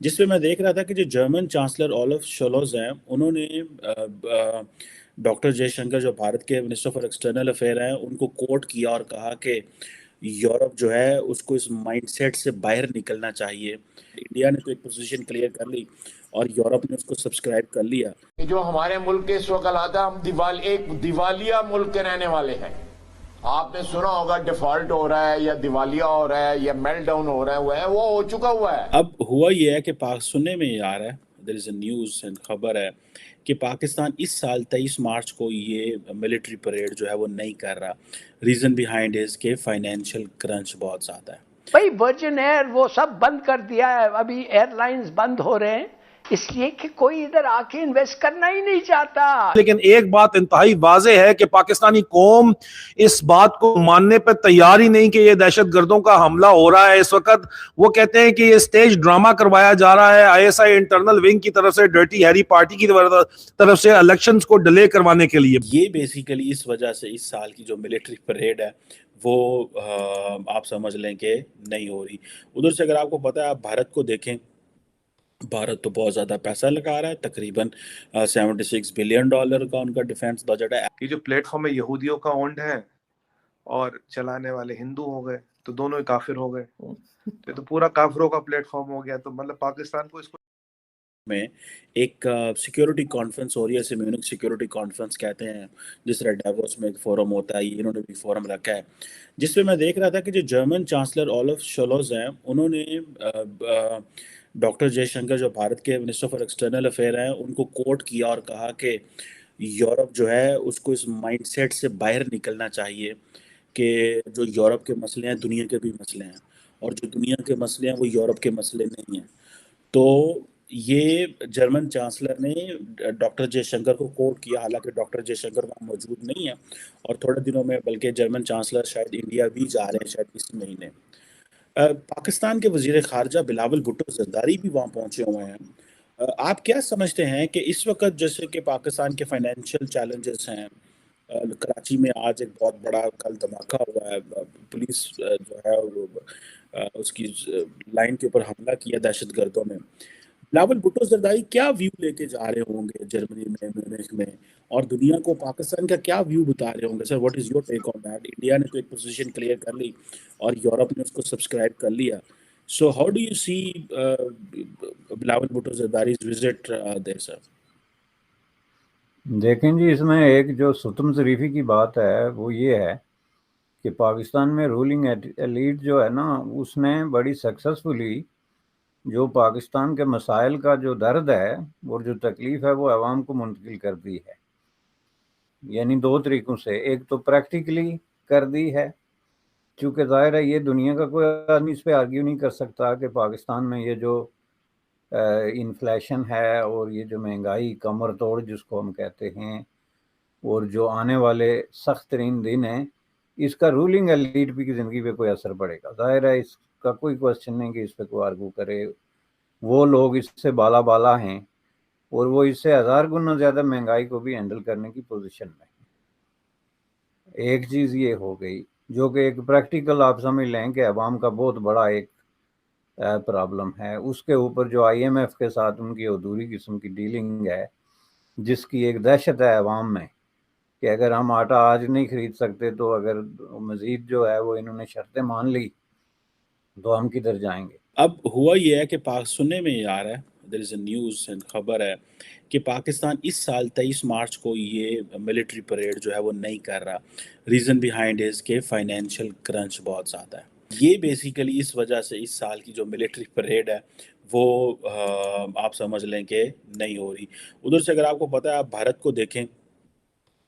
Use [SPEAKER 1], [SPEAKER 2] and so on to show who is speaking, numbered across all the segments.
[SPEAKER 1] جس پہ میں دیکھ رہا تھا کہ جو جرمن چانسلر اولف شولوز ہیں انہوں نے ڈاکٹر جے شنکر جو بھارت کے منسٹر فار ایکسٹرنل افیئر ہیں ان کو کوٹ کیا اور کہا کہ یورپ جو ہے اس کو اس مائنڈ سیٹ سے باہر نکلنا چاہیے. انڈیا نے تو ایک پوزیشن کلیئر کر لی اور یورپ نے اس کو سبسکرائب کر لیا.
[SPEAKER 2] جو ہمارے ملک کے اس وقت حالات ہے، ہم ایک دیوالیہ ملک کے رہنے والے ہیں. آپ نے سنا ہوگا ڈیفالٹ ہو رہا ہے یا دیوالیہ ہو رہا ہے یا میلٹ ڈاؤن ہو رہا ہے، وہ ہو چکا ہوا ہے.
[SPEAKER 1] اب ہوا یہ ہے کہ سننے میں یہ آ رہا ہے، دیر از اے نیوز خبر ہے کہ پاکستان اس سال 23 مارچ کو یہ ملٹری پریڈ جو ہے وہ نہیں کر رہا. ریزن بیہائنڈ از کہ فائنینشیل کرنچ بہت زیادہ ہے.
[SPEAKER 3] بھائی ورجن ایئر وہ سب بند کر دیا ہے، ابھی ایئر لائنز بند ہو رہے ہیں اس لیے کہ کوئی ادھر آ کے انویسٹ کرنا ہی نہیں چاہتا.
[SPEAKER 4] لیکن ایک بات انتہائی واضح ہے کہ پاکستانی قوم اس بات کو ماننے پر تیار ہی نہیں کہ یہ دہشت گردوں کا حملہ ہو رہا ہے. اس وقت وہ کہتے ہیں کہ یہ سٹیج ڈرامہ کروایا جا رہا ہے I S I internal wing کی طرف سے، ڈرٹی ہیری پارٹی کی طرف سے الیکشنز کو ڈیلے کروانے کے لیے.
[SPEAKER 1] یہ بیسیکلی اس وجہ سے اس سال کی جو ملٹری پریڈ ہے وہ آپ سمجھ لیں کہ نہیں ہو رہی. ادھر سے اگر آپ کو پتہ ہے، آپ بھارت کو دیکھیں، بھارت تو بہت زیادہ پیسہ لگا رہا ہے، تقریباً $76 بلین کا ان کا ڈیفینس بجٹ ہے.
[SPEAKER 5] یہ جو پلیٹ فارم ہے یہودیوں کا اونڈ ہے اور چلانے والے ہندو ہو گئے، تو دونوں ہی کافر ہو گئے. تو پورا کافروں کا پلیٹ فارم ہو گیا. تو مطلب پاکستان کو اس کو
[SPEAKER 1] میں ایک سیکیورٹی کانفرنس ہو رہی ہے، میونک سیکیورٹی کانفرنس کہتے ہیں، جس طرح ڈیووس میں ایک فورم ہوتا ہے، انہوں نے بھی فورم رکھا ہے، جس پہ میں دیکھ رہا تھا کہ جو جرمن چانسلر اولف شولوز ہیں انہوں نے ڈاکٹر جے شنکر جو بھارت کے منسٹر فار ایکسٹرنل افیئر ہیں ان کو کوٹ کیا اور کہا کہ یورپ جو ہے اس کو اس مائنڈ سیٹ سے باہر نکلنا چاہیے کہ جو یورپ کے مسئلے ہیں دنیا کے بھی مسئلے ہیں، اور جو دنیا کے مسئلے ہیں وہ یورپ کے مسئلے نہیں ہیں. تو یہ جرمن چانسلر نے ڈاکٹر جے شنکر کو کوٹ کیا، حالانکہ ڈاکٹر جے شنکر وہاں موجود نہیں ہے، اور تھوڑے دنوں میں بلکہ جرمن چانسلر شاید انڈیا بھی جا رہے ہیں، شاید اس مہینے. پاکستان کے وزیر خارجہ بلاول بھٹو زرداری بھی وہاں پہنچے ہوئے ہیں. آپ کیا سمجھتے ہیں کہ اس وقت جیسے کہ پاکستان کے فائنینشیل چیلنجز ہیں، کراچی میں آج ایک بہت بڑا کل دھماکہ ہوا ہے، پولیس جو ہے وہ اس کی لائن کے اوپر حملہ کیا دہشت گردوں نے. بلاول بھٹو زرداری کیا ویو لے کے جا رہے ہوں گے جرمنی میں، میونخ میں، اور دنیا کو پاکستان کا کیا ویو بتا رہے ہوں گے؟ Sir what is your take on that? India نے تو ایک پوزیشن کلیئر کر لی اور یورپ نے اس کو سبسکرائب کر لیا. So how do you see Bilawal Bhutto Zardari's visit there, sir؟
[SPEAKER 6] دیکھیں جی، اس میں ایک جو ستم ظریفی کی بات ہے وہ یہ ہے کہ پاکستان میں رولنگ ایلیٹ جو ہے نا، اس نے بڑی سکسیسفلی جو پاکستان کے مسائل کا جو درد ہے اور جو تکلیف ہے وہ عوام کو منتقل کر دی ہے. یعنی دو طریقوں سے، ایک تو پریکٹیکلی کر دی ہے، چونکہ ظاہر ہے یہ دنیا کا کوئی آدمی اس پہ آرگیو نہیں کر سکتا کہ پاکستان میں یہ جو انفلیشن ہے اور یہ جو مہنگائی کمر توڑ جس کو ہم کہتے ہیں، اور جو آنے والے سخت ترین دن ہیں، اس کا رولنگ ایلیٹ کی زندگی پہ کوئی اثر پڑے گا. ظاہر ہے اس کا کوئی کوشچن نہیں کہ اس پہ کوئی آرگو کرے. وہ لوگ اس سے بالا ہیں اور وہ اس سے 1000 گنا زیادہ مہنگائی کو بھی ہینڈل کرنے کی پوزیشن میں. ایک چیز یہ ہو گئی جو کہ ایک پریکٹیکل آپ سمجھ لیں کہ عوام کا بہت بڑا ایک پرابلم ہے. اس کے اوپر جو آئی ایم ایف کے ساتھ ان کی ادھوری قسم کی ڈیلنگ ہے، جس کی ایک دہشت ہے عوام میں کہ اگر ہم آٹا آج نہیں خرید سکتے تو اگر مزید جو ہے وہ انہوں نے شرطیں مان لی تو ہم کدھر جائیں گے.
[SPEAKER 1] اب ہوا یہ ہے کہ سننے میں یہ آ رہا ہے، دیر از اے نیوز خبر ہے کہ پاکستان اس سال 23 مارچ کو یہ ملٹری پریڈ جو ہے وہ نہیں کر رہا. ریزن بیہائنڈ از کہ فائنینشیل کرنچ بہت زیادہ ہے. یہ بیسیکلی اس وجہ سے اس سال کی جو ملٹری پریڈ ہے وہ آپ سمجھ لیں کہ نہیں ہو رہی. ادھر سے اگر آپ کو پتہ ہے، آپ بھارت کو دیکھیں،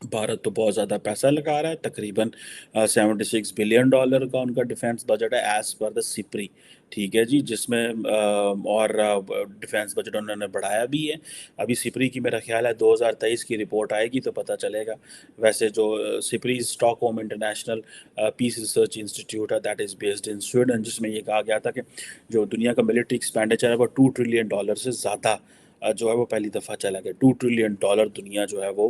[SPEAKER 1] بھارت تو بہت زیادہ پیسہ لگا رہا ہے، تقریباً $76 بلین کا ان کا ڈیفینس بجٹ ہے ایز پر دا سپری. ٹھیک ہے جی، جس میں اور ڈیفینس بجٹ انہوں نے بڑھایا بھی ہے. ابھی سپری کی میرا خیال ہے 2023 کی رپورٹ آئے گی تو پتہ چلے گا. ویسے جو SIPRI Stockholm International Peace Research Institute ہے، that is based in Sweden, جس میں یہ کہا گیا تھا کہ جو دنیا کا ملٹری ایکسپینڈیچر ہے وہ $2 ٹریلین سے زیادہ جو ہے وہ پہلی دفعہ چلا گیا. $2 ٹریلین دنیا جو ہے وہ